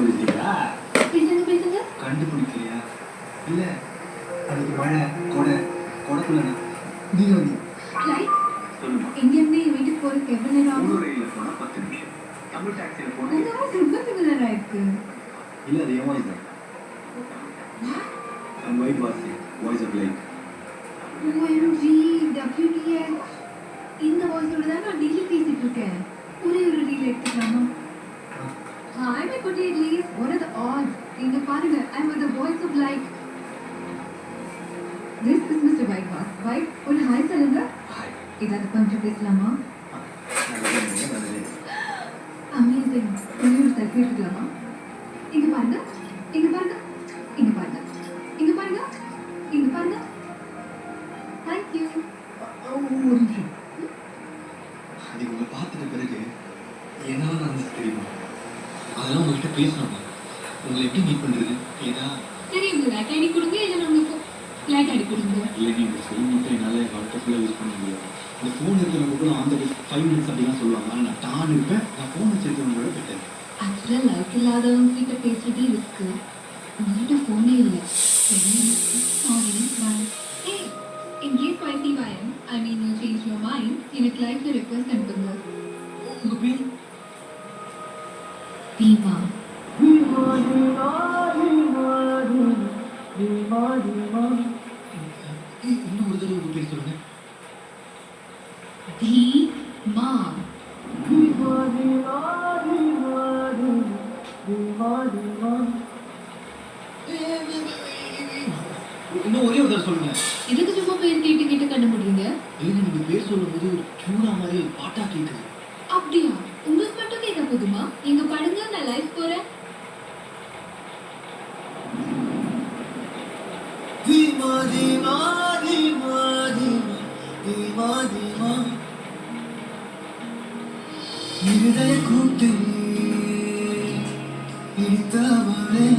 கண்டுபிடிச்சியா? பேசுங்க. கண்டுபிடிக்கலையா? இல்ல அதுக்கு மழை கொடை கொடைக்குள்ள நீங்க வந்து சொல்லுமா. இங்கிருந்து வீட்டுக்கு போறதுக்கு எவ்வளவு நேரம் ஆகும்? ரயில்ல போனா 10 நிமிஷம். தமிழ் டாக்ஸில போனா உங்க வாய்ஸ் ரொம்ப சிமிலரா இருக்கு. இல்ல அது என் வாய்ஸ் தான். I'm white voice of lake. OMG, WTF. இந்த வாய்ஸோட தான் நான் டெய்லி பேசிட்டு இருக்கேன். ஒரே ஒரு ரீல் எடுத்துக்கலாமா? Hi, my good ladies. What are the odds? இங்க பாருங்க, I'm with the voice of like. This is Mr. White Boss. White, ஒரு ஹாய் சொல்லுங்க. Hi. இதாவது கொஞ்சம் பேசலாமா? Amazing. ஒரு செல்ஃபி எடுத்துக்கலாமா? இங்க பாருங்க, இங்க பாருங்க, இங்க பாருங்க, இங்க பாருங்க, இங்க பாருங்க. Thank you. ஒரு நிமிஷம். அது உங்களை பார்த்துட்ட பிறகு என்னதான் நடந்துச்சு தெரியுமா? அதெல்லாம் உங்கள்கிட்ட பேசணும். உங்களை எப்படி மீட் பண்ணுறது? ஏன்னா சரி, உங்க லைட் ஐடி கொடுங்க, இல்லை நான் உங்களுக்கு லைட் ஐடி கொடுங்க. இல்லை நீங்கள் ஃபோன் மட்டும் என்னால் வாழ்க்கை ஃபுல்லாக யூஸ் பண்ண முடியாது. இந்த ஃபோன் இருக்கிறவங்க கூட ஆன் த 5 மினிட்ஸ் அப்படிலாம் சொல்லுவாங்க. ஆனால் நான் டான் இருப்பேன். நான் ஃபோன் வச்சிருக்கவங்களோட பெட்டர். ஆக்சுவலாக லைட் இல்லாதவங்க கிட்ட பேசுறதே இருக்கு. உங்ககிட்ட ஃபோனே இல்லை. Sorry, bye. Hey, in case I see why I mean you change your mind, எனக்கு லைட்ல ரிக்வெஸ்ட் அனுப்புங்க. உங்கள் பேர் தீமா. இன்னும் ஒரு தடவை உங்கள் பேர் சொல்லுங்க. தீமா. இன்னும் ஒரே ஒரு தடவை சொல்லுங்க. இதுக்கு சும்மா பேர் கேட்டு கேட்டு கண்டுபிடிங்க. இல்லைங்க, நீங்கள் பேர் சொல்லும்போது ஒரு சூடா மாதிரி பாட்டா கேட்குது. அப்படியா? உங்களுக்கு மட்டும் கேட்க போதுமா? எங்க படுங்க, நான் லைவ் போறேன். தீமா தீமா தீமா தீமா தீமா தீமா இருதய கூட்டி இடித்தவளே